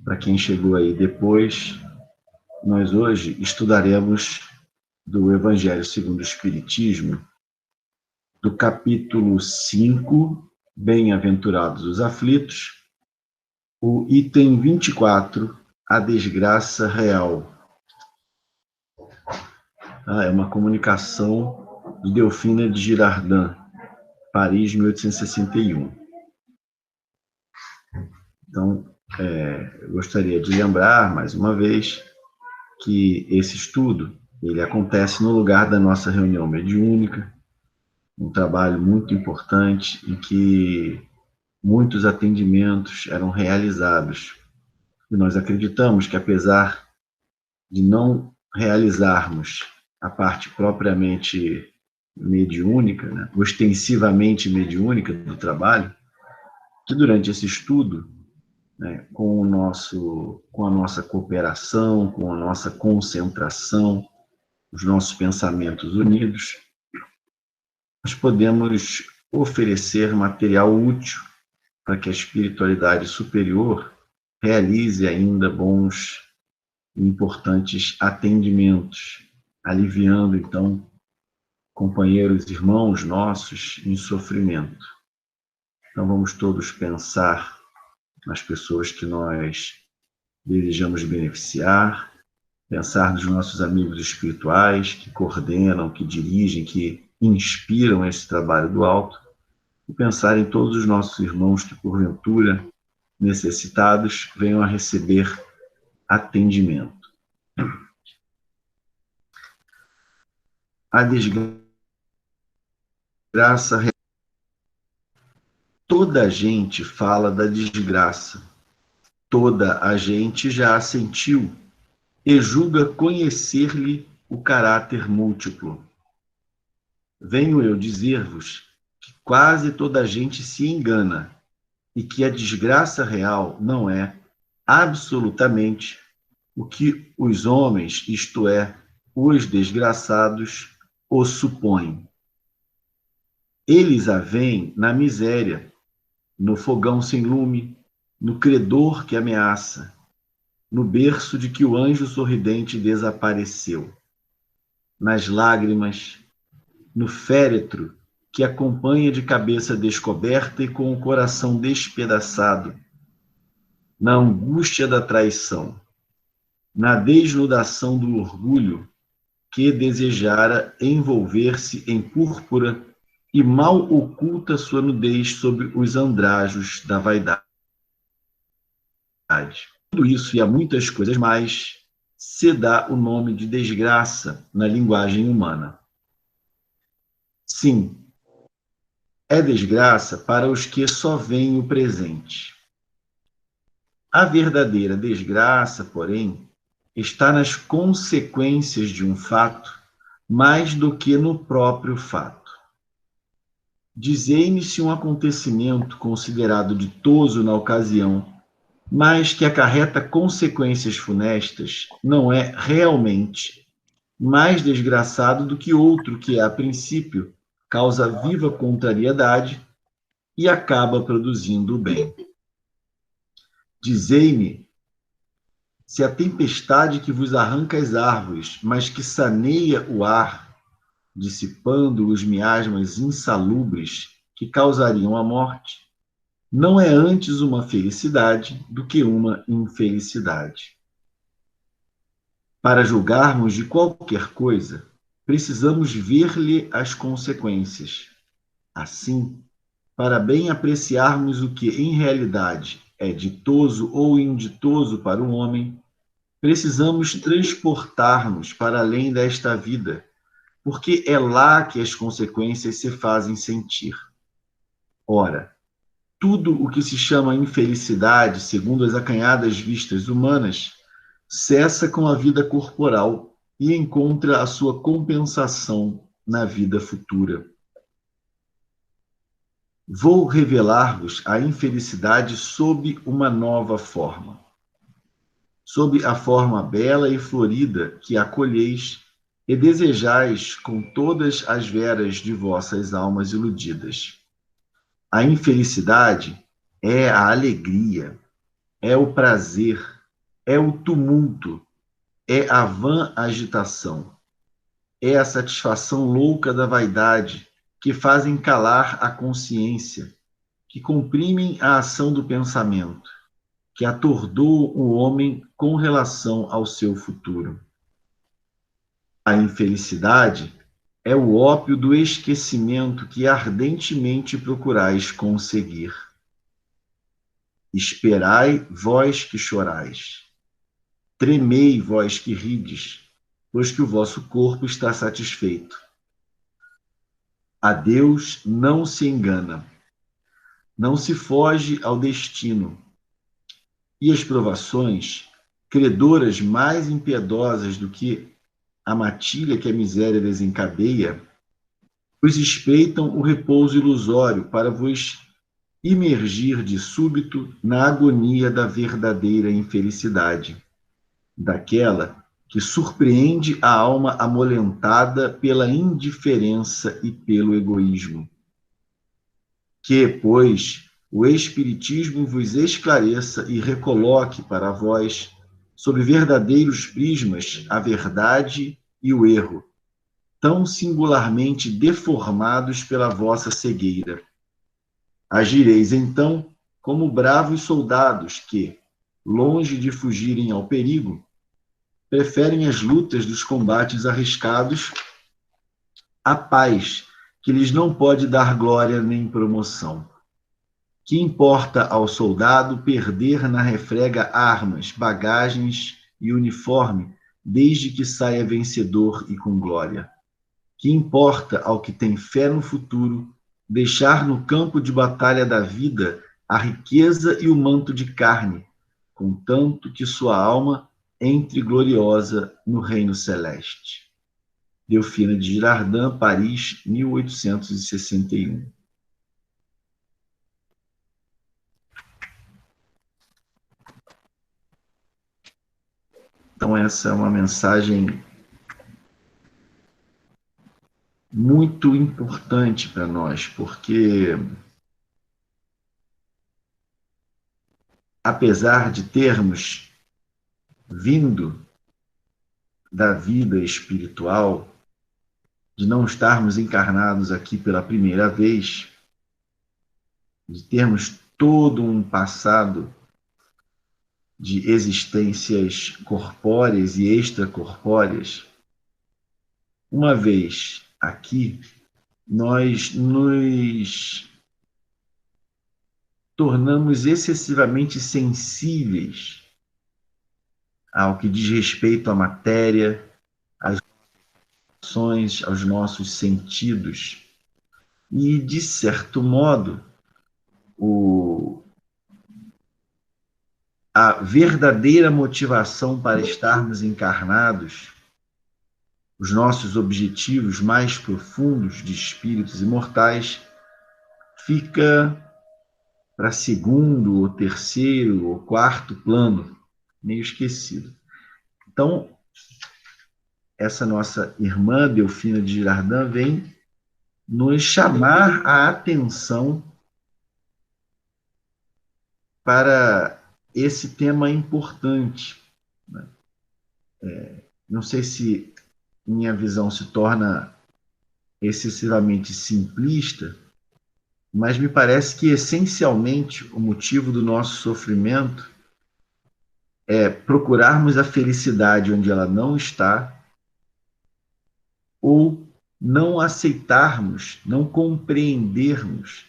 Para quem chegou aí depois, nós hoje estudaremos do Evangelho segundo o Espiritismo, do capítulo 5, Bem-aventurados os aflitos, o item 24, a desgraça real. É uma comunicação de Delfina de Girardin, Paris, 1861. Então, eu gostaria de lembrar, mais uma vez, que esse estudo ele acontece no lugar da nossa reunião mediúnica, um trabalho muito importante em que muitos atendimentos eram realizados. E nós acreditamos que, apesar de não realizarmos a parte propriamente mediúnica, né, ostensivamente mediúnica do trabalho, que durante esse estudo, né, com a nossa cooperação, com a nossa concentração, os nossos pensamentos unidos, nós podemos oferecer material útil para que a espiritualidade superior realize ainda bons e importantes atendimentos, aliviando, então, companheiros, irmãos nossos em sofrimento. Então, vamos todos pensar nas pessoas que nós desejamos beneficiar, pensar nos nossos amigos espirituais que coordenam, que dirigem, que inspiram esse trabalho do alto, e pensar em todos os nossos irmãos que, porventura, necessitados, venham a receber atendimento. A desgraça, toda a gente fala da desgraça, toda a gente já a sentiu e julga conhecer-lhe o caráter múltiplo. Venho eu dizer-vos que quase toda a gente se engana e que a desgraça real não é, absolutamente, o que os homens, isto é, os desgraçados, o supõem. Eles a veem na miséria, no fogão sem lume, no credor que ameaça, no berço de que o anjo sorridente desapareceu, nas lágrimas, no féretro que acompanha de cabeça descoberta e com o coração despedaçado, na angústia da traição, na desnudação do orgulho que desejara envolver-se em púrpura e mal oculta sua nudez sob os andrajos da vaidade. Tudo isso e há muitas coisas mais se dá o nome de desgraça na linguagem humana. Sim, é desgraça para os que só veem o presente. A verdadeira desgraça, porém, está nas consequências de um fato mais do que no próprio fato. Dizei-me se um acontecimento considerado ditoso na ocasião, mas que acarreta consequências funestas, não é realmente mais desgraçado do que outro que, a princípio, causa viva contrariedade e acaba produzindo o bem. Dizei-me se a tempestade que vos arranca as árvores, mas que saneia o ar, dissipando os miasmas insalubres que causariam a morte, não é antes uma felicidade do que uma infelicidade. Para julgarmos de qualquer coisa, precisamos ver-lhe as consequências. Assim, para bem apreciarmos o que em realidade é ditoso ou inditoso para o homem, precisamos transportar-nos para além desta vida, porque é lá que as consequências se fazem sentir. Ora, tudo o que se chama infelicidade, segundo as acanhadas vistas humanas, cessa com a vida corporal e encontra a sua compensação na vida futura. Vou revelar-vos a infelicidade sob uma nova forma. Sob a forma bela e florida que acolheis e desejais com todas as veras de vossas almas iludidas. A infelicidade é a alegria, é o prazer, é o tumulto, é a vã agitação, é a satisfação louca da vaidade, que fazem calar a consciência, que comprimem a ação do pensamento, que atordoam o homem com relação ao seu futuro. A infelicidade é o ópio do esquecimento que ardentemente procurais conseguir. Esperai, vós que chorais. Tremei, vós que rides, pois que o vosso corpo está satisfeito. A Deus não se engana, não se foge ao destino, e as provações, credoras mais impiedosas do que a matilha que a miséria desencadeia, vos espreitam o repouso ilusório para vos imergir de súbito na agonia da verdadeira infelicidade, daquela que surpreende a alma amolentada pela indiferença e pelo egoísmo. Que, pois, o Espiritismo vos esclareça e recoloque para vós, sob verdadeiros prismas, a verdade e o erro, tão singularmente deformados pela vossa cegueira. Agireis, então, como bravos soldados que, longe de fugirem ao perigo, preferem as lutas dos combates arriscados à paz, que lhes não pode dar glória nem promoção. Que importa ao soldado perder na refrega armas, bagagens e uniforme, desde que saia vencedor e com glória? Que importa ao que tem fé no futuro deixar no campo de batalha da vida a riqueza e o manto de carne, contanto que sua alma entre gloriosa no reino celeste? Delfina de Girardin, Paris, 1861. Então, essa é uma mensagem muito importante para nós, porque, apesar de termos vindo da vida espiritual, de não estarmos encarnados aqui pela primeira vez, de termos todo um passado de existências corpóreas e extracorpóreas, uma vez aqui, nós nos tornamos excessivamente sensíveis ao que diz respeito à matéria, às ações, aos nossos sentidos. E, de certo modo, a verdadeira motivação para estarmos encarnados, os nossos objetivos mais profundos de espíritos imortais, fica para segundo, ou terceiro, ou quarto plano, meio esquecido. Então, essa nossa irmã Delfina de Girardin vem nos chamar a atenção para esse tema importante. Não sei se minha visão se torna excessivamente simplista, mas me parece que, essencialmente, o motivo do nosso sofrimento é procurarmos a felicidade onde ela não está, ou não aceitarmos, não compreendermos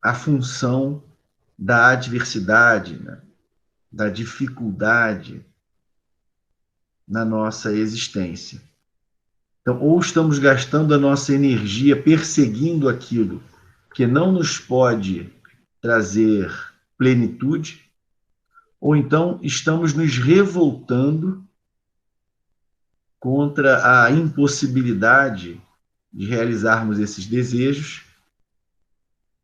a função da adversidade, né, da dificuldade na nossa existência. Então, ou estamos gastando a nossa energia perseguindo aquilo que não nos pode trazer plenitude, ou então estamos nos revoltando contra a impossibilidade de realizarmos esses desejos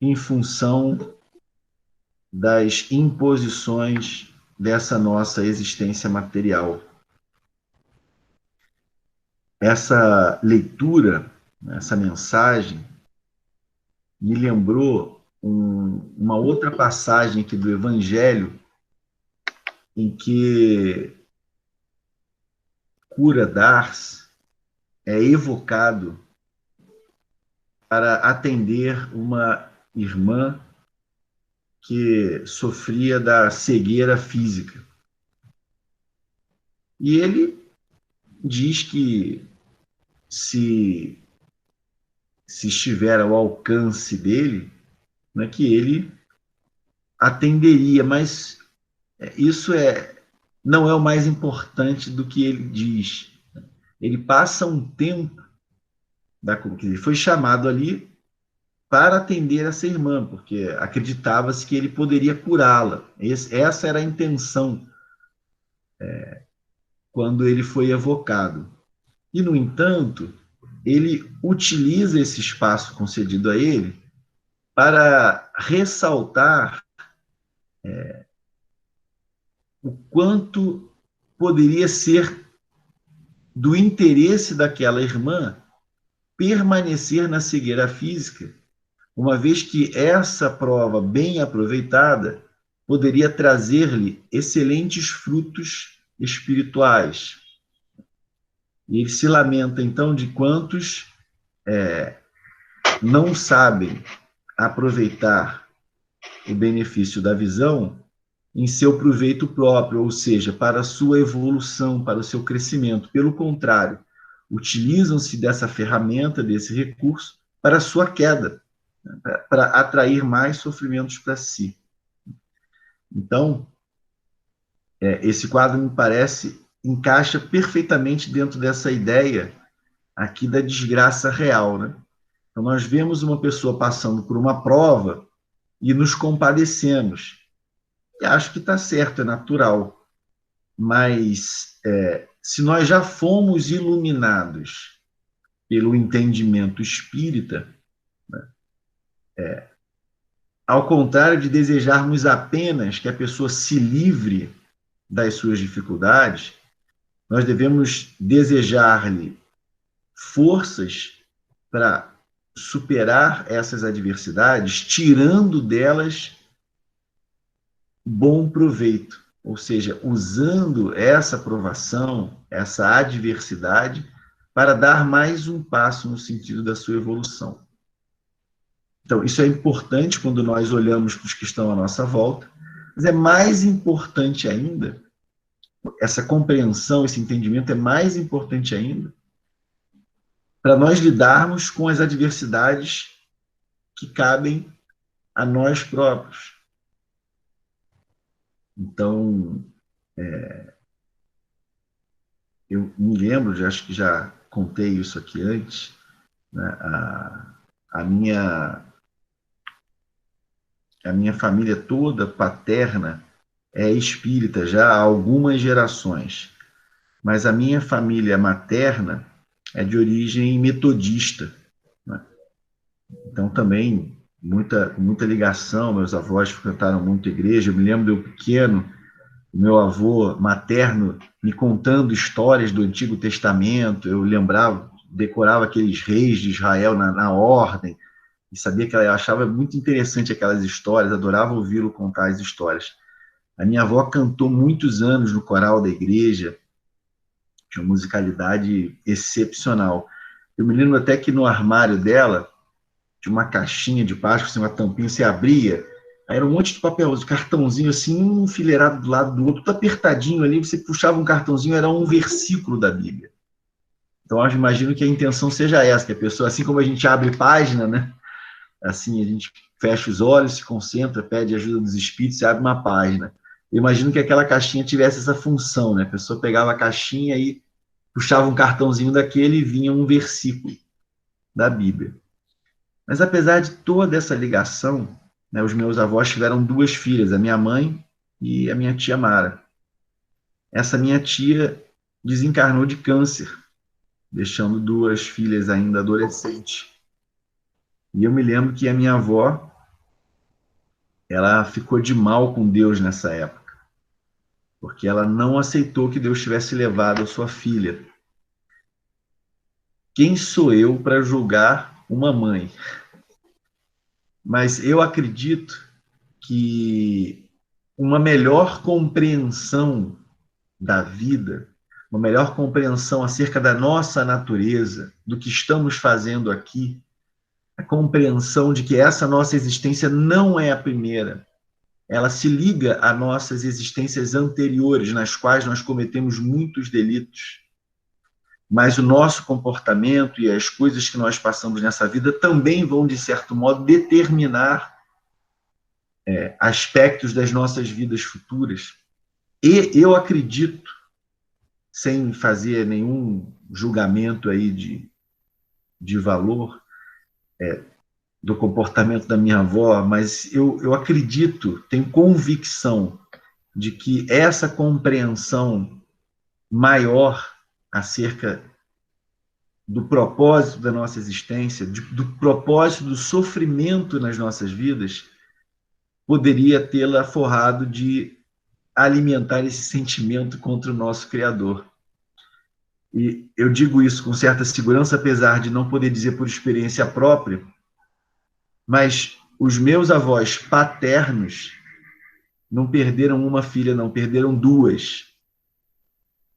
em função das imposições dessa nossa existência material. Essa leitura, essa mensagem, me lembrou uma outra passagem aqui do Evangelho em que Cura d'Ars é evocado para atender uma irmã que sofria da cegueira física. E ele diz que se estiver ao alcance dele, né, que ele atenderia, mas isso não é o mais importante do que ele diz. Ele passa um tempo que ele foi chamado ali para atender essa irmã, porque acreditava-se que ele poderia curá-la. Essa era a intenção quando ele foi evocado. E, no entanto, ele utiliza esse espaço concedido a ele para ressaltar o quanto poderia ser do interesse daquela irmã permanecer na cegueira física, uma vez que essa prova bem aproveitada poderia trazer-lhe excelentes frutos espirituais. E ele se lamenta, então, de quantos não sabem aproveitar o benefício da visão em seu proveito próprio, ou seja, para a sua evolução, para o seu crescimento. Pelo contrário, utilizam-se dessa ferramenta, desse recurso, para a sua queda, para atrair mais sofrimentos para si. Então, esse quadro, me parece, encaixa perfeitamente dentro dessa ideia aqui da desgraça real, né? Então, nós vemos uma pessoa passando por uma prova e nos compadecemos. E acho que está certo, é natural. Mas se nós já fomos iluminados pelo entendimento espírita, ao contrário de desejarmos apenas que a pessoa se livre das suas dificuldades, nós devemos desejar-lhe forças para superar essas adversidades, tirando delas bom proveito, ou seja, usando essa provação, essa adversidade, para dar mais um passo no sentido da sua evolução. Então, isso é importante quando nós olhamos para os que estão à nossa volta, mas é mais importante ainda, essa compreensão, esse entendimento é mais importante ainda, para nós lidarmos com as adversidades que cabem a nós próprios. Então, eu me lembro, acho que já contei isso aqui antes, né, a minha família toda paterna é espírita já há algumas gerações, mas a minha família materna é de origem metodista, né? Então também muita ligação, meus avós frequentaram muito a igreja. Eu me lembro de eu pequeno, meu avô materno me contando histórias do Antigo Testamento, eu lembrava, decorava aqueles reis de Israel na ordem, e sabia que eu achava muito interessante aquelas histórias, adorava ouvi-lo contar as histórias. A minha avó cantou muitos anos no coral da igreja, tinha uma musicalidade excepcional. Eu me lembro até que no armário dela tinha uma caixinha de plástico, assim, uma tampinha, você abria, aí era um monte de papel, de cartãozinho assim, um enfileirado do lado do outro, tudo apertadinho ali, você puxava um cartãozinho, era um versículo da Bíblia. Então, eu imagino que a intenção seja essa, que a pessoa, assim como a gente abre página, né? Assim, a gente fecha os olhos, se concentra, pede ajuda dos espíritos e abre uma página. Eu imagino que aquela caixinha tivesse essa função, né? A pessoa pegava a caixinha e puxava um cartãozinho daquele e vinha um versículo da Bíblia. Mas apesar de toda essa ligação, né, os meus avós tiveram duas filhas, a minha mãe e a minha tia Mara. Essa minha tia desencarnou de câncer, deixando duas filhas ainda adolescentes. E eu me lembro que a minha avó, ela ficou de mal com Deus nessa época, porque ela não aceitou que Deus tivesse levado a sua filha. Quem sou eu para julgar uma mãe? Mas eu acredito que uma melhor compreensão da vida, uma melhor compreensão acerca da nossa natureza, do que estamos fazendo aqui, a compreensão de que essa nossa existência não é a primeira, ela se liga a nossas existências anteriores, nas quais nós cometemos muitos delitos. Mas o nosso comportamento e as coisas que nós passamos nessa vida também vão, de certo modo, determinar aspectos das nossas vidas futuras. E eu acredito, sem fazer nenhum julgamento aí de valor do comportamento da minha avó, mas eu acredito, tenho convicção de que essa compreensão maior acerca do propósito da nossa existência, do propósito do sofrimento nas nossas vidas, poderia tê-la forrado de alimentar esse sentimento contra o nosso Criador. E eu digo isso com certa segurança, apesar de não poder dizer por experiência própria, mas os meus avós paternos não perderam uma filha, não, perderam duas.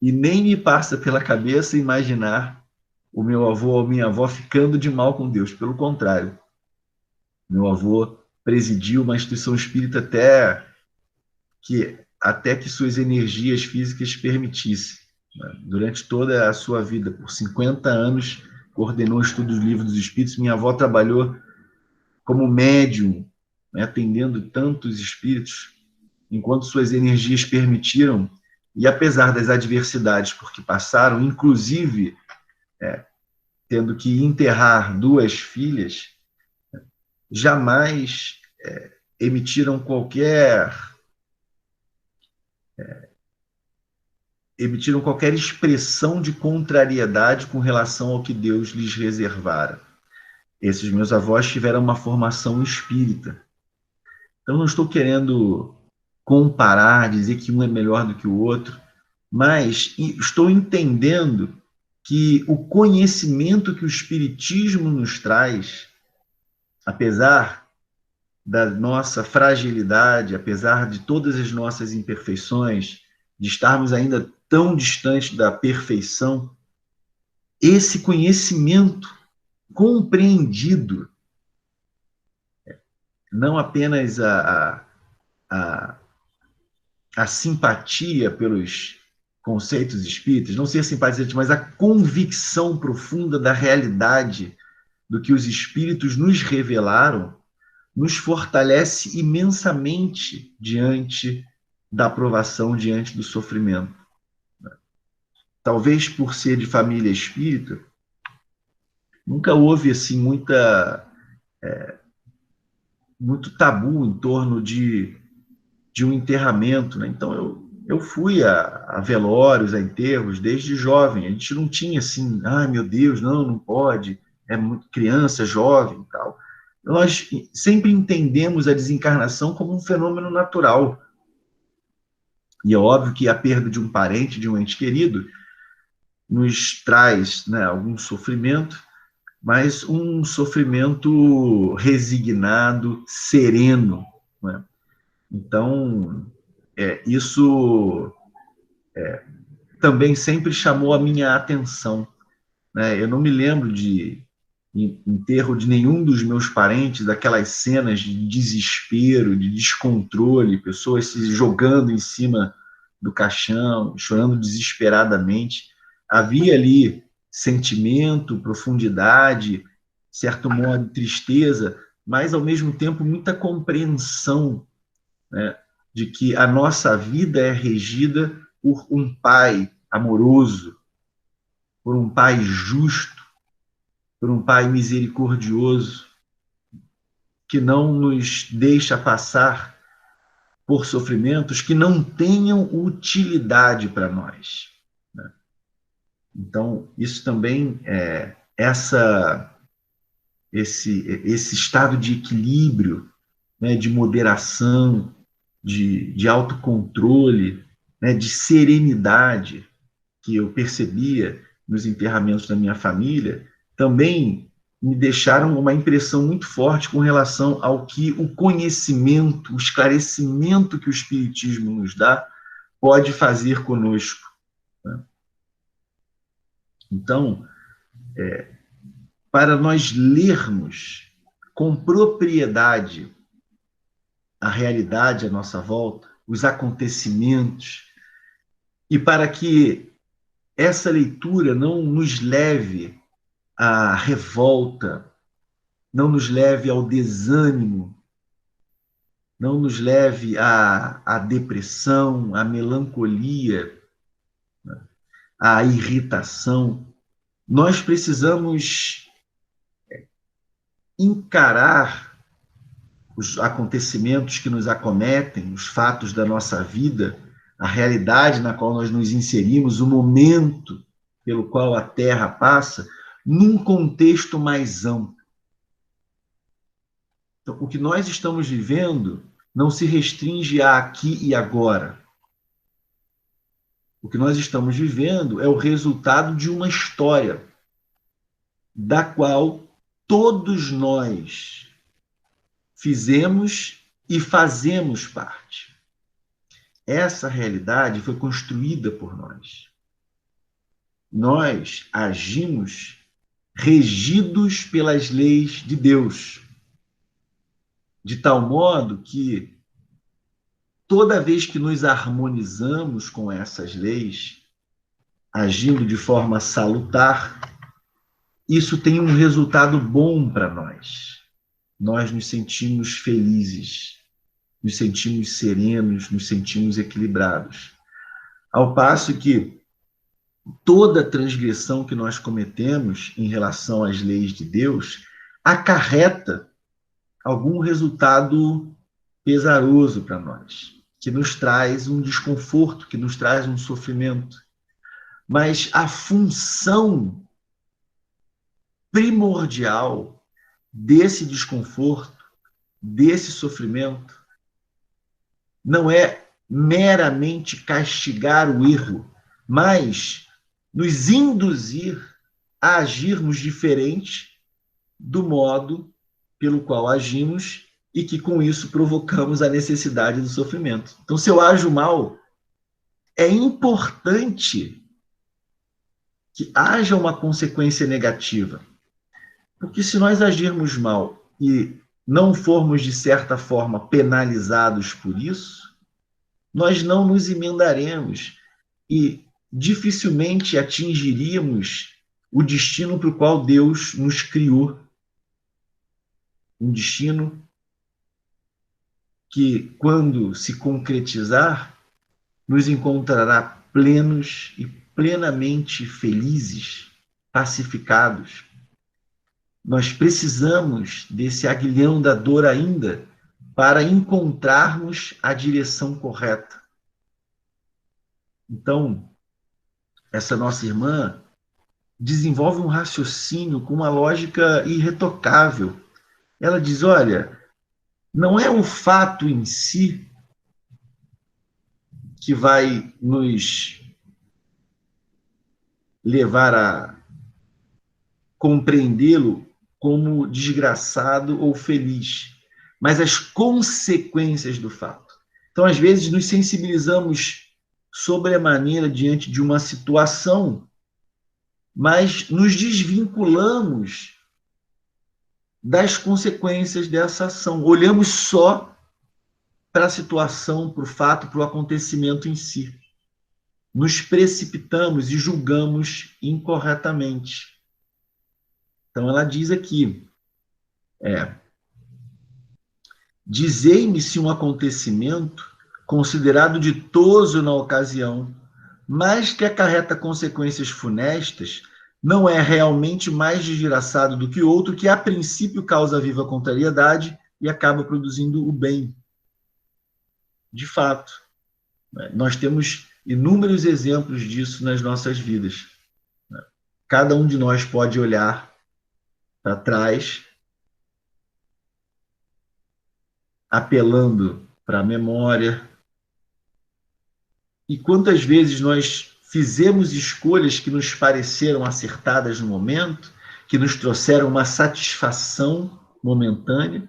E nem me passa pela cabeça imaginar o meu avô ou minha avó ficando de mal com Deus. Pelo contrário, meu avô presidiu uma instituição espírita até que suas energias físicas permitissem. Durante toda a sua vida, por 50 anos, coordenou o estudo do Livro dos Espíritos. Minha avó trabalhou como médium, né, atendendo tantos espíritos, enquanto suas energias permitiram, e apesar das adversidades por que passaram, inclusive tendo que enterrar duas filhas, jamais emitiram qualquer expressão de contrariedade com relação ao que Deus lhes reservara. Esses meus avós tiveram uma formação espírita. Então, não estou querendo comparar, dizer que um é melhor do que o outro, mas estou entendendo que o conhecimento que o Espiritismo nos traz, apesar da nossa fragilidade, apesar de todas as nossas imperfeições, de estarmos ainda tão distantes da perfeição, esse conhecimento compreendido, não apenas a simpatia pelos conceitos espíritas, não ser simpatizante, mas a convicção profunda da realidade do que os espíritos nos revelaram, nos fortalece imensamente diante da provação, diante do sofrimento. Talvez por ser de família espírita, nunca houve assim muito tabu em torno de um enterramento, né? Então eu fui a velórios, a enterros desde jovem. A gente não tinha assim, ai meu Deus, não pode, é muito criança, jovem e tal. Nós sempre entendemos a desencarnação como um fenômeno natural. E é óbvio que a perda de um parente, de um ente querido, nos traz, né, algum sofrimento, mas um sofrimento resignado, sereno, né? Então, isso também sempre chamou a minha atenção, né? Eu não me lembro de enterro de nenhum dos meus parentes, daquelas cenas de desespero, de descontrole, pessoas se jogando em cima do caixão, chorando desesperadamente. Havia ali sentimento, profundidade, certo modo, tristeza, mas, ao mesmo tempo, muita compreensão, né, de que a nossa vida é regida por um Pai amoroso, por um Pai justo, por um Pai misericordioso, que não nos deixa passar por sofrimentos que não tenham utilidade para nós, né? Então, isso também esse estado de equilíbrio, né, de moderação, de autocontrole, né, de serenidade, que eu percebia nos enterramentos da minha família, também me deixaram uma impressão muito forte com relação ao que o conhecimento, o esclarecimento que o Espiritismo nos dá, pode fazer conosco. Então, para nós lermos com propriedade a realidade à nossa volta, os acontecimentos, e para que essa leitura não nos leve à revolta, não nos leve ao desânimo, não nos leve à depressão, à melancolia, à irritação. Nós precisamos encarar os acontecimentos que nos acometem, os fatos da nossa vida, a realidade na qual nós nos inserimos, o momento pelo qual a Terra passa, num contexto mais amplo. Então, o que nós estamos vivendo não se restringe a aqui e agora. O que nós estamos vivendo é o resultado de uma história da qual todos nós fizemos e fazemos parte. Essa realidade foi construída por nós. Nós agimos regidos pelas leis de Deus, de tal modo que toda vez que nos harmonizamos com essas leis, agindo de forma salutar, isso tem um resultado bom para nós. Nós nos sentimos felizes, nos sentimos serenos, nos sentimos equilibrados. Ao passo que toda transgressão que nós cometemos em relação às leis de Deus acarreta algum resultado pesaroso para nós, que nos traz um desconforto, que nos traz um sofrimento. Mas a função primordial desse desconforto, desse sofrimento, não é meramente castigar o erro, mas nos induzir a agirmos diferente do modo pelo qual agimos e que com isso provocamos a necessidade do sofrimento. Então, se eu ajo mal, é importante que haja uma consequência negativa. Porque se nós agirmos mal e não formos, de certa forma, penalizados por isso, nós não nos emendaremos e dificilmente atingiríamos o destino para o qual Deus nos criou. Um destino que, quando se concretizar, nos encontrará plenos e plenamente felizes, pacificados. Nós precisamos desse aguilhão da dor ainda para encontrarmos a direção correta. Então, essa nossa irmã desenvolve um raciocínio com uma lógica irretocável. Ela diz, olha, não é o fato em si que vai nos levar a compreendê-lo como desgraçado ou feliz, mas as consequências do fato. Então, às vezes, nos sensibilizamos sobremaneira diante de uma situação, mas nos desvinculamos das consequências dessa ação. Olhamos só para a situação, para o fato, para o acontecimento em si. Nos precipitamos e julgamos incorretamente. Então, ela diz aqui, dizei-me se um acontecimento considerado ditoso na ocasião, mas que acarreta consequências funestas, não é realmente mais desgraçado do que outro que, a princípio, causa viva contrariedade e acaba produzindo o bem. De fato, nós temos inúmeros exemplos disso nas nossas vidas. Cada um de nós pode olhar para trás, apelando para a memória. E quantas vezes nós fizemos escolhas que nos pareceram acertadas no momento, que nos trouxeram uma satisfação momentânea,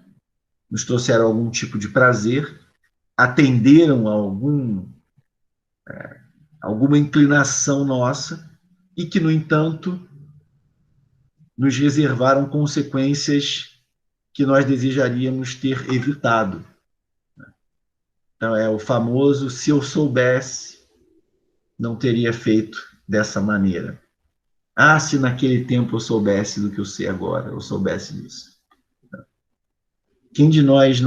nos trouxeram algum tipo de prazer, atenderam a alguma inclinação nossa e que, no entanto, nos reservaram consequências que nós desejaríamos ter evitado. Então, é o famoso: se eu soubesse, não teria feito dessa maneira. Ah, se naquele tempo eu soubesse do que eu sei agora, eu soubesse disso. Quem de nós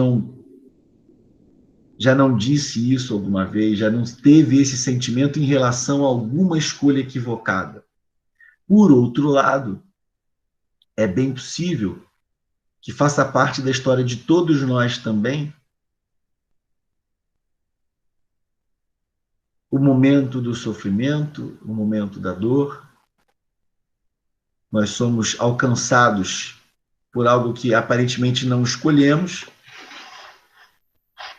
já não disse isso alguma vez, já não teve esse sentimento em relação a alguma escolha equivocada? Por outro lado, é bem possível que faça parte da história de todos nós também o momento do sofrimento, o momento da dor. Nós somos alcançados por algo que aparentemente não escolhemos,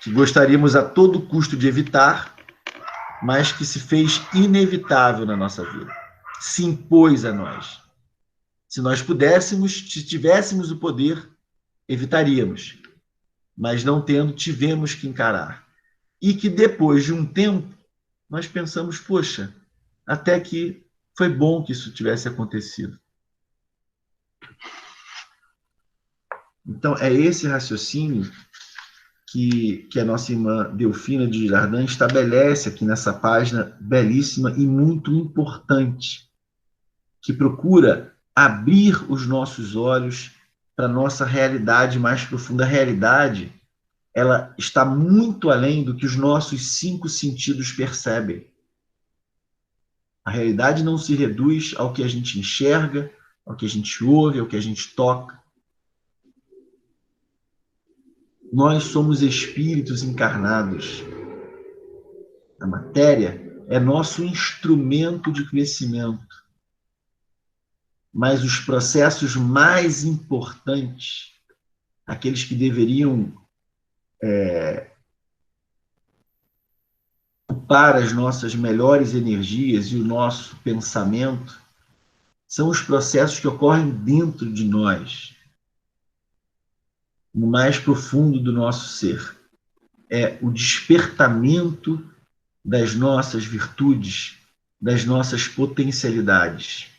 que gostaríamos a todo custo de evitar, mas que se fez inevitável na nossa vida, se impôs a nós. Se nós pudéssemos, se tivéssemos o poder, evitaríamos, mas não tendo, tivemos que encarar. E que depois de um tempo, nós pensamos: poxa, até que foi bom que isso tivesse acontecido. Então, é esse raciocínio que a nossa irmã Delfina de Girardin estabelece aqui nessa página belíssima e muito importante, que procura abrir os nossos olhos para a nossa realidade mais profunda. A realidade, ela está muito além do que os nossos 5 sentidos percebem. A realidade não se reduz ao que a gente enxerga, ao que a gente ouve, ao que a gente toca. Nós somos espíritos encarnados. A matéria é nosso instrumento de crescimento. Mas os processos mais importantes, aqueles que deveriam ocupar as nossas melhores energias e o nosso pensamento, são os processos que ocorrem dentro de nós, no mais profundo do nosso ser. É o despertamento das nossas virtudes, das nossas potencialidades.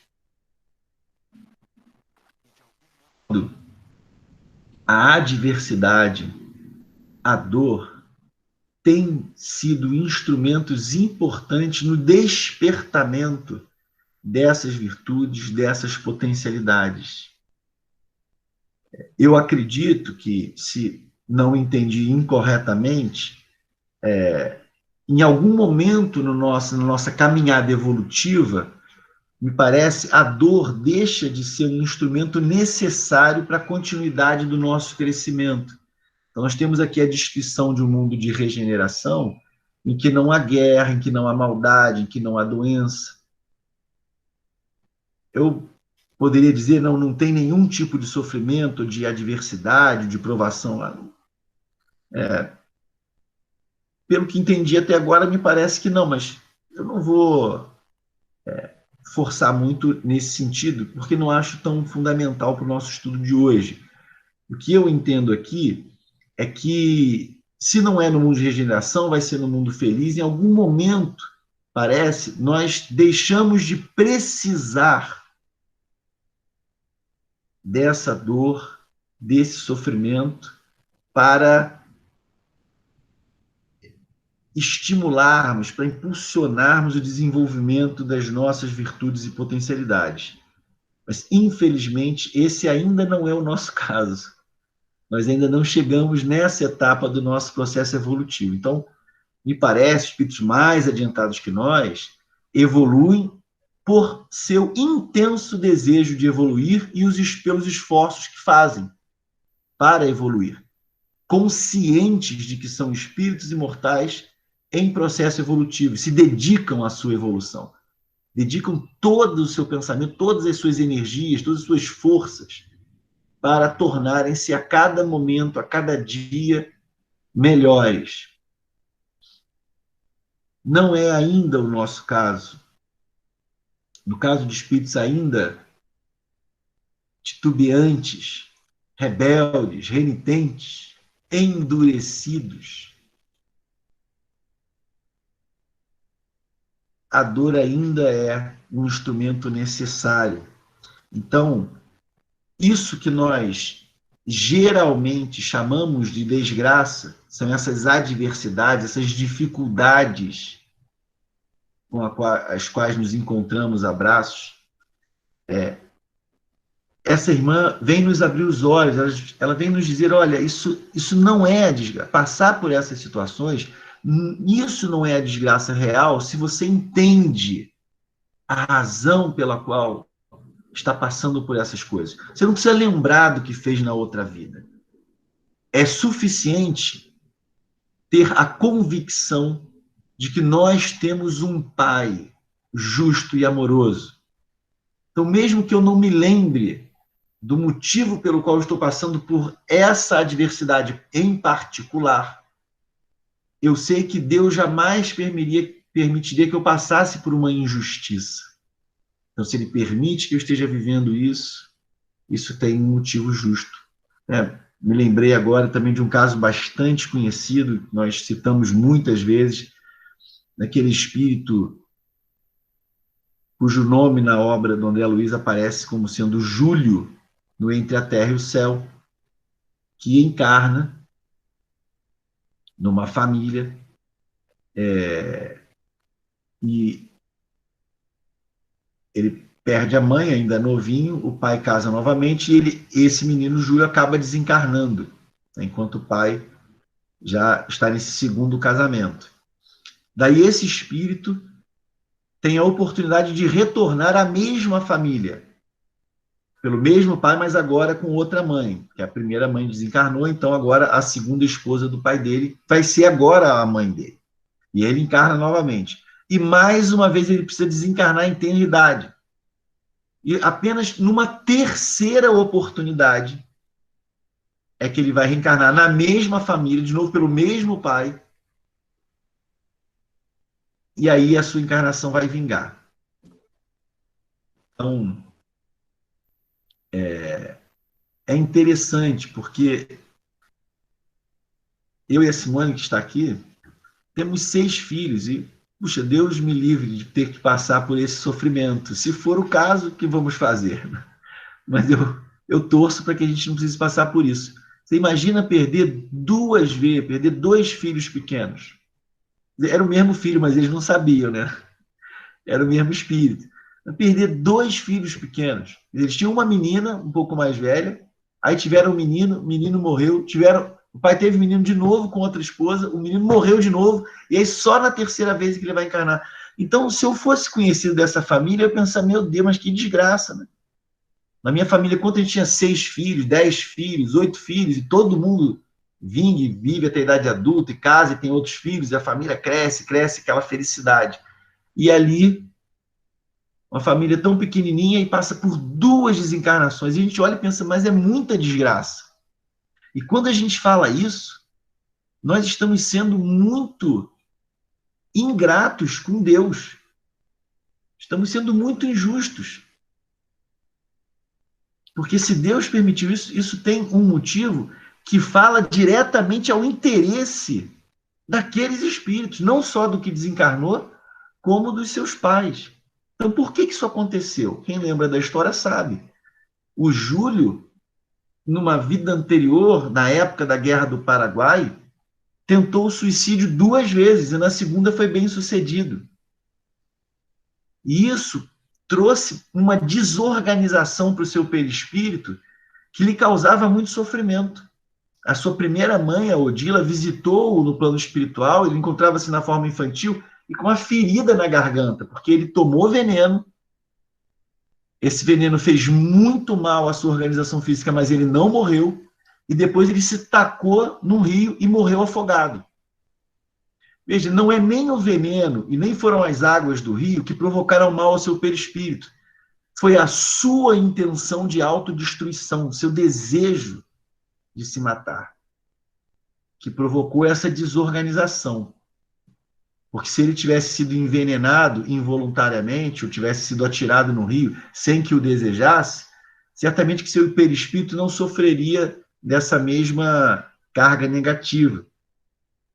A adversidade, a dor, têm sido instrumentos importantes no despertamento dessas virtudes, dessas potencialidades. Eu acredito que, se não entendi incorretamente, em algum momento na nossa caminhada evolutiva, me parece, a dor deixa de ser um instrumento necessário para a continuidade do nosso crescimento. Então, nós temos aqui a descrição de um mundo de regeneração em que não há guerra, em que não há maldade, em que não há doença. Eu poderia dizer: não tem nenhum tipo de sofrimento, de adversidade, de provação lá. Pelo que entendi até agora, me parece que não, mas eu não vou forçar muito nesse sentido, porque não acho tão fundamental para o nosso estudo de hoje. O que eu entendo aqui é que, se não é no mundo de regeneração, vai ser no mundo feliz. Em algum momento, parece, nós deixamos de precisar dessa dor, desse sofrimento, para estimularmos, para impulsionarmos o desenvolvimento das nossas virtudes e potencialidades. Mas, infelizmente, esse ainda não é o nosso caso. Nós ainda não chegamos nessa etapa do nosso processo evolutivo. Então, me parece, espíritos mais adiantados que nós evoluem por seu intenso desejo de evoluir e pelos esforços que fazem para evoluir, conscientes de que são espíritos imortais em processo evolutivo, se dedicam à sua evolução, dedicam todo o seu pensamento, todas as suas energias, todas as suas forças para tornarem-se a cada momento, a cada dia, melhores. Não é ainda o nosso caso. No caso de espíritos ainda titubeantes, rebeldes, renitentes, endurecidos, a dor ainda é um instrumento necessário. Então, isso que nós geralmente chamamos de desgraça são essas adversidades, essas dificuldades com as quais nos encontramos a braços. Essa irmã vem nos abrir os olhos, ela vem nos dizer, olha, isso não é desgraça. Passar por essas situações, isso não é a desgraça real se você entende a razão pela qual está passando por essas coisas. Você não precisa lembrar do que fez na outra vida. É suficiente ter a convicção de que nós temos um Pai justo e amoroso. Então, mesmo que eu não me lembre do motivo pelo qual eu estou passando por essa adversidade em particular, eu sei que Deus jamais permitiria que eu passasse por uma injustiça. Então, se Ele permite que eu esteja vivendo isso, isso tem um motivo justo. Me lembrei agora também de um caso bastante conhecido, que nós citamos muitas vezes, daquele espírito cujo nome na obra do André Luiz aparece como sendo Júlio, no Entre a Terra e o Céu, que encarna numa família e ele perde a mãe, ainda novinho, o pai casa novamente e esse menino Júlio acaba desencarnando, enquanto o pai já está nesse segundo casamento. Daí esse espírito tem a oportunidade de retornar à mesma família, pelo mesmo pai, mas agora com outra mãe, que a primeira mãe desencarnou, então agora a segunda esposa do pai dele vai ser agora a mãe dele. E ele encarna novamente. E mais uma vez ele precisa desencarnar em tenridade. E apenas numa terceira oportunidade é que ele vai reencarnar na mesma família, de novo pelo mesmo pai, e aí a sua encarnação vai vingar. Então, é interessante, porque eu e a Simone, que está aqui, temos 6 filhos, e, puxa, Deus me livre de ter que passar por esse sofrimento. Se for o caso, o que vamos fazer? Mas eu torço para que a gente não precise passar por isso. Você imagina perder 2 vezes, perder 2 filhos pequenos. Era o mesmo filho, mas eles não sabiam, né? Era o mesmo espírito. Perder 2 filhos pequenos. Eles tinham uma menina, um pouco mais velha, aí tiveram um menino, o menino morreu, o pai teve menino de novo com outra esposa, o menino morreu de novo, e aí só na terceira vez que ele vai encarnar. Então, se eu fosse conhecido dessa família, eu pensaria, meu Deus, mas que desgraça, né? Na minha família, quando a gente tinha 6 filhos, 10 filhos, 8 filhos, e todo mundo vive até a idade adulta, e casa, e tem outros filhos, e a família cresce, aquela felicidade. E ali, uma família tão pequenininha e passa por 2 desencarnações. E a gente olha e pensa, mas é muita desgraça. E quando a gente fala isso, nós estamos sendo muito ingratos com Deus. Estamos sendo muito injustos. Porque se Deus permitiu isso, isso tem um motivo que fala diretamente ao interesse daqueles espíritos, não só do que desencarnou, como dos seus pais. Então, por que isso aconteceu? Quem lembra da história sabe. O Júlio, numa vida anterior, na época da Guerra do Paraguai, tentou o suicídio 2 vezes, e na segunda foi bem sucedido. E isso trouxe uma desorganização para o seu perispírito que lhe causava muito sofrimento. A sua primeira mãe, a Odila, visitou-o no plano espiritual, ele encontrava-se na forma infantil e com uma ferida na garganta, porque ele tomou veneno. Esse veneno fez muito mal à sua organização física, mas ele não morreu. E depois ele se tacou no rio e morreu afogado. Veja, não é nem o veneno e nem foram as águas do rio que provocaram mal ao seu perispírito. Foi a sua intenção de autodestruição, seu desejo de se matar, que provocou essa desorganização. Porque se ele tivesse sido envenenado involuntariamente, ou tivesse sido atirado no rio sem que o desejasse, certamente que seu perispírito não sofreria dessa mesma carga negativa,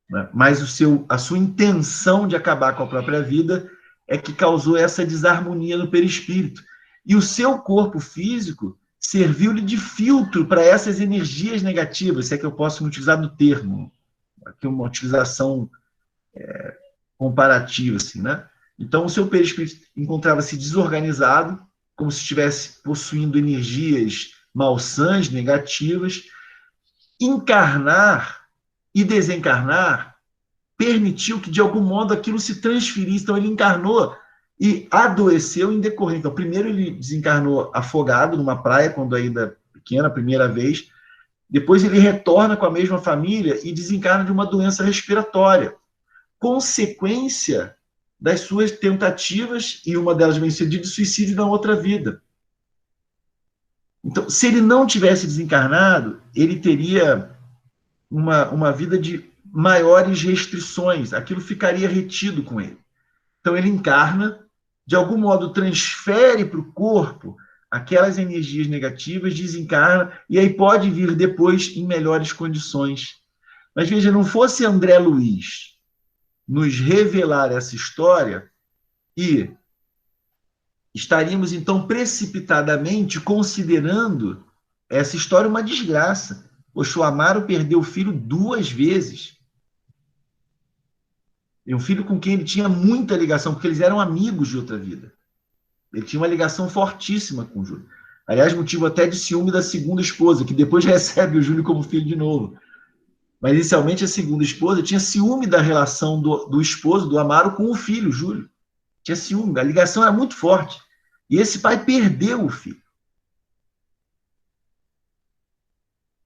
né? Mas a sua intenção de acabar com a própria vida é que causou essa desarmonia no perispírito. E o seu corpo físico serviu-lhe de filtro para essas energias negativas, se é que eu posso me utilizar no termo, aqui uma utilização comparativa, assim, né? Então, o seu perispírito encontrava-se desorganizado, como se estivesse possuindo energias malsãs, negativas. Encarnar e desencarnar permitiu que, de algum modo, aquilo se transferisse. Então, ele encarnou e adoeceu em decorrência. Então, primeiro ele desencarnou afogado numa praia, quando ainda pequena, a primeira vez. Depois ele retorna com a mesma família e desencarna de uma doença respiratória, consequência das suas tentativas, e uma delas vencida, de suicídio na outra vida. Então, se ele não tivesse desencarnado, ele teria uma vida de maiores restrições, aquilo ficaria retido com ele. Então, ele encarna, de algum modo transfere para o corpo aquelas energias negativas, desencarna, e aí pode vir depois em melhores condições. Mas veja, não fosse André Luiz nos revelar essa história, e estaríamos, então, precipitadamente considerando essa história uma desgraça. Poxa, o Amaro perdeu o filho 2 vezes. E um filho com quem ele tinha muita ligação, porque eles eram amigos de outra vida. Ele tinha uma ligação fortíssima com o Júlio. Aliás, motivo até de ciúme da segunda esposa, que depois recebe o Júlio como filho de novo. Mas, inicialmente, a segunda esposa tinha ciúme da relação do esposo, do Amaro, com o filho, Júlio. Tinha ciúme, a ligação era muito forte. E esse pai perdeu o filho.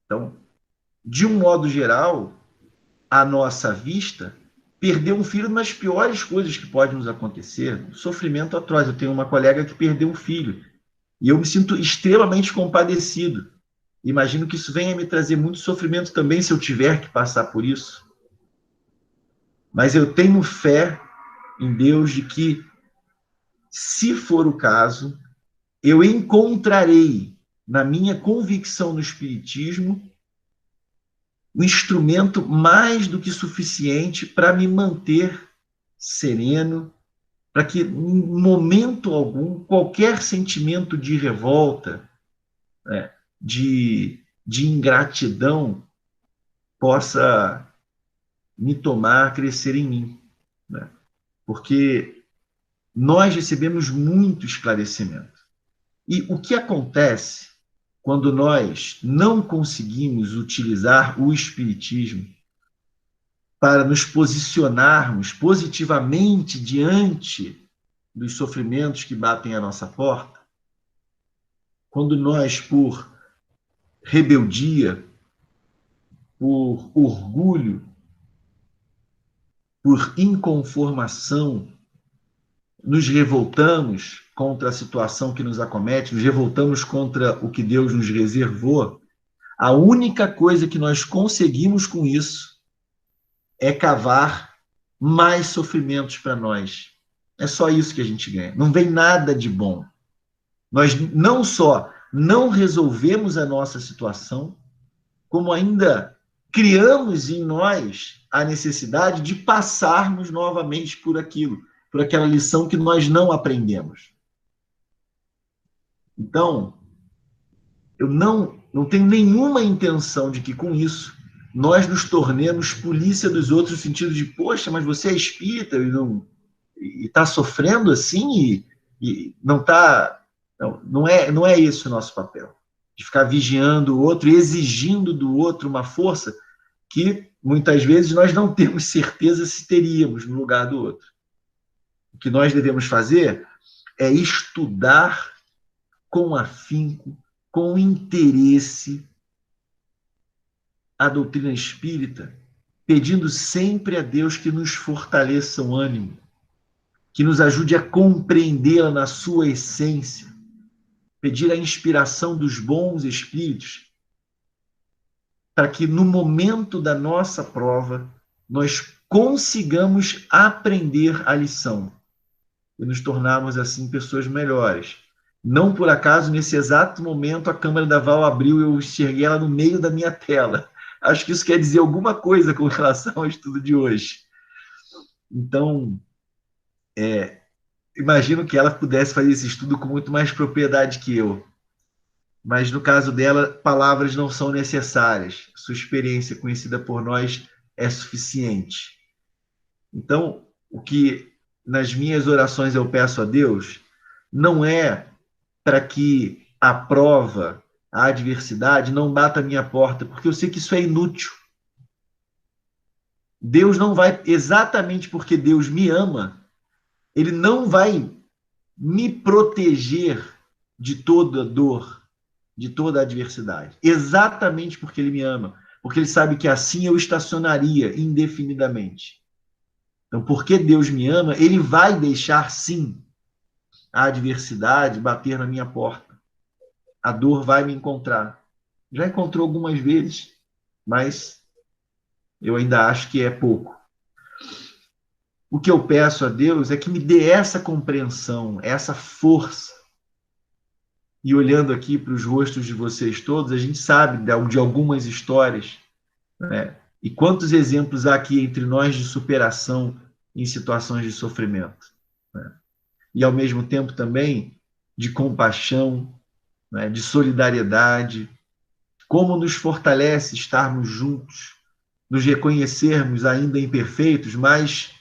Então, de um modo geral, à nossa vista, perder um filho é uma das piores coisas que pode nos acontecer. Sofrimento atroz. Eu tenho uma colega que perdeu um filho. E eu me sinto extremamente compadecido. Imagino que isso venha me trazer muito sofrimento também, se eu tiver que passar por isso. Mas eu tenho fé em Deus de que, se for o caso, eu encontrarei, na minha convicção no Espiritismo, um instrumento mais do que suficiente para me manter sereno, para que, em momento algum, qualquer sentimento de revolta, né, de ingratidão, possa me tomar, crescer em mim, né? Porque nós recebemos muito esclarecimento. E o que acontece quando nós não conseguimos utilizar o Espiritismo para nos posicionarmos positivamente diante dos sofrimentos que batem à nossa porta? Quando nós, por rebeldia, por orgulho, por inconformação, nos revoltamos contra a situação que nos acomete, nos revoltamos contra o que Deus nos reservou, a única coisa que nós conseguimos com isso é cavar mais sofrimentos para nós. É só isso que a gente ganha. Não vem nada de bom. Nós não só não resolvemos a nossa situação, como ainda criamos em nós a necessidade de passarmos novamente por aquilo, por aquela lição que nós não aprendemos. Então, eu não tenho nenhuma intenção de que, com isso, nós nos tornemos polícia dos outros, no sentido de, poxa, mas você é espírita e está sofrendo assim, e não está... Não é esse o nosso papel, de ficar vigiando o outro, exigindo do outro uma força que, muitas vezes, nós não temos certeza se teríamos no lugar do outro. O que nós devemos fazer é estudar com afinco, com interesse, a doutrina espírita, pedindo sempre a Deus que nos fortaleça o ânimo, que nos ajude a compreendê-la na sua essência, pedir a inspiração dos bons espíritos, para que no momento da nossa prova nós consigamos aprender a lição e nos tornarmos assim pessoas melhores. Não por acaso, nesse exato momento, a câmera da Val abriu e eu enxerguei ela no meio da minha tela. Acho que isso quer dizer alguma coisa com relação ao estudo de hoje. Então, imagino que ela pudesse fazer esse estudo com muito mais propriedade que eu. Mas no caso dela, palavras não são necessárias. Sua experiência conhecida por nós é suficiente. Então, o que nas minhas orações eu peço a Deus não é para que a prova, a adversidade não bata a minha porta, porque eu sei que isso é inútil. Deus não vai, exatamente porque Deus me ama, ele não vai me proteger de toda dor, de toda adversidade. Exatamente porque ele me ama, porque ele sabe que assim eu estacionaria indefinidamente. Então, porque Deus me ama, ele vai deixar sim a adversidade bater na minha porta. A dor vai me encontrar. Já encontrou algumas vezes, mas eu ainda acho que é pouco. O que eu peço a Deus é que me dê essa compreensão, essa força. E olhando aqui para os rostos de vocês todos, a gente sabe de algumas histórias, né? E quantos exemplos há aqui entre nós de superação em situações de sofrimento, né? E ao mesmo tempo também de compaixão, né? De solidariedade. Como nos fortalece estarmos juntos, nos reconhecermos ainda imperfeitos, mas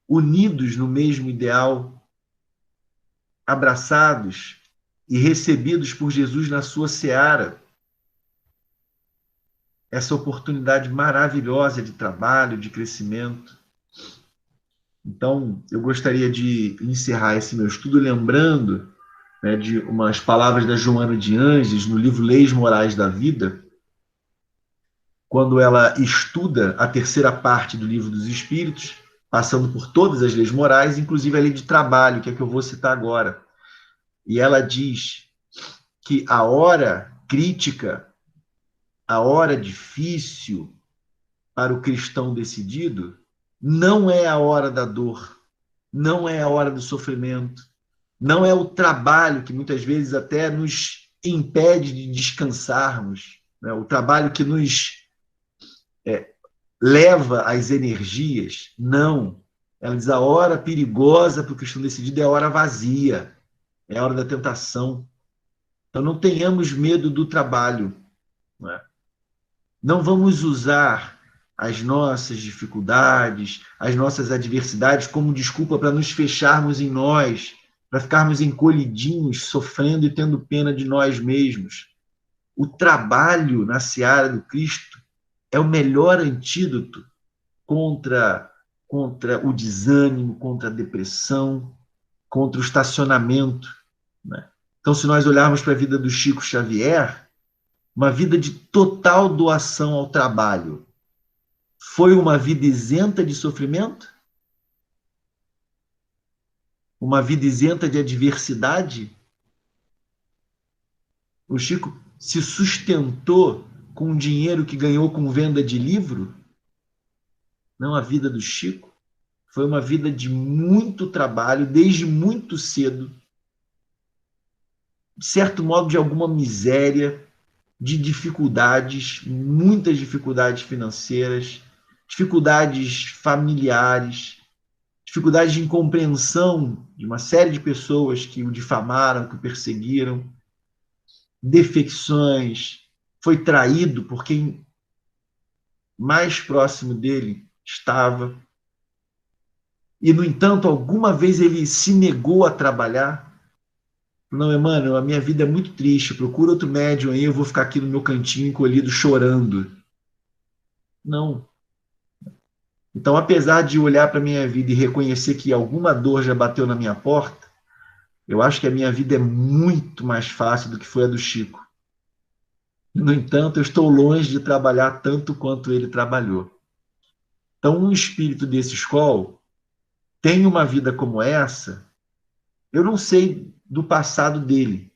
unidos no mesmo ideal, abraçados e recebidos por Jesus na sua seara. Essa oportunidade maravilhosa de trabalho, de crescimento. Então, eu gostaria de encerrar esse meu estudo lembrando, né, de umas palavras da Joana de Ângeles no livro Leis Morais da Vida, quando ela estuda a terceira parte do Livro dos Espíritos, passando por todas as leis morais, inclusive a lei de trabalho, que é que eu vou citar agora. E ela diz que a hora crítica, a hora difícil para o cristão decidido, não é a hora da dor, não é a hora do sofrimento, não é o trabalho que muitas vezes até nos impede de descansarmos, né? O trabalho que nos leva as energias. Não. Ela diz a hora perigosa para o cristão decidido é a hora vazia, é a hora da tentação. Então não tenhamos medo do trabalho. Não é? Não vamos usar as nossas dificuldades, as nossas adversidades como desculpa para nos fecharmos em nós, para ficarmos encolhidinhos, sofrendo e tendo pena de nós mesmos. O trabalho na seara do Cristo é o melhor antídoto contra o desânimo, contra a depressão, contra o estacionamento, né? Então, se nós olharmos para a vida do Chico Xavier, uma vida de total doação ao trabalho, foi uma vida isenta de sofrimento? Uma vida isenta de adversidade? O Chico se sustentou com o dinheiro que ganhou com venda de livro? Não, a vida do Chico foi uma vida de muito trabalho, desde muito cedo, de certo modo, de alguma miséria, de dificuldades, muitas dificuldades financeiras, dificuldades familiares, dificuldades de incompreensão de uma série de pessoas que o difamaram, que o perseguiram, defecções, foi traído por quem mais próximo dele estava. E, no entanto, alguma vez ele se negou a trabalhar. Não, Emmanuel, a minha vida é muito triste, procura outro médium aí, eu vou ficar aqui no meu cantinho encolhido chorando. Não. Então, apesar de olhar para a minha vida e reconhecer que alguma dor já bateu na minha porta, eu acho que a minha vida é muito mais fácil do que foi a do Chico. No entanto, eu estou longe de trabalhar tanto quanto ele trabalhou. Então, um espírito desse escola tem uma vida como essa, eu não sei do passado dele,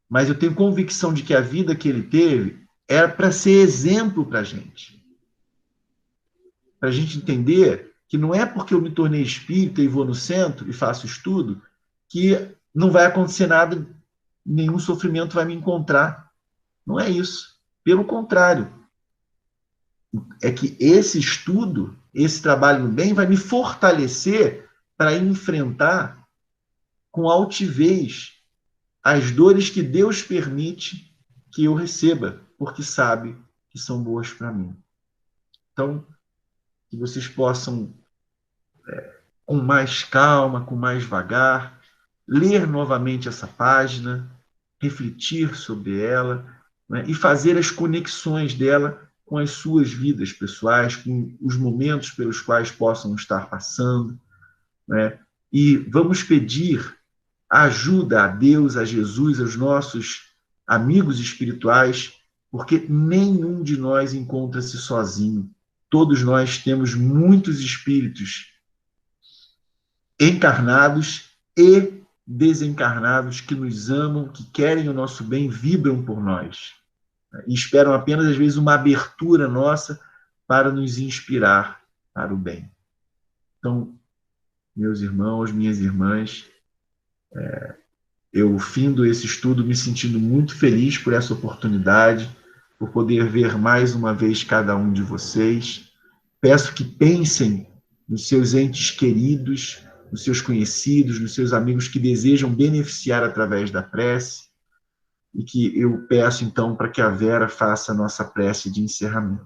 mas eu tenho convicção de que a vida que ele teve era para ser exemplo para a gente. Para a gente entender que não é porque eu me tornei espírita e vou no centro e faço estudo que não vai acontecer nada, nenhum sofrimento vai me encontrar. Não é isso. Pelo contrário, é que esse estudo, esse trabalho no bem, vai me fortalecer para enfrentar com altivez as dores que Deus permite que eu receba, porque sabe que são boas para mim. Então, que vocês possam, com mais calma, com mais vagar, ler novamente essa página, refletir sobre ela, né, e fazer as conexões dela com as suas vidas pessoais, com os momentos pelos quais possam estar passando, né? E vamos pedir ajuda a Deus, a Jesus, aos nossos amigos espirituais, porque nenhum de nós encontra-se sozinho. Todos nós temos muitos espíritos encarnados e desencarnados que nos amam, que querem o nosso bem, vibram por nós. E esperam apenas, às vezes, uma abertura nossa para nos inspirar para o bem. Então, meus irmãos, minhas irmãs, eu findo esse estudo me sentindo muito feliz por essa oportunidade, por poder ver mais uma vez cada um de vocês. Peço que pensem nos seus entes queridos, nos seus conhecidos, nos seus amigos que desejam beneficiar através da prece, e que eu peço, então, para que a Vera faça a nossa prece de encerramento.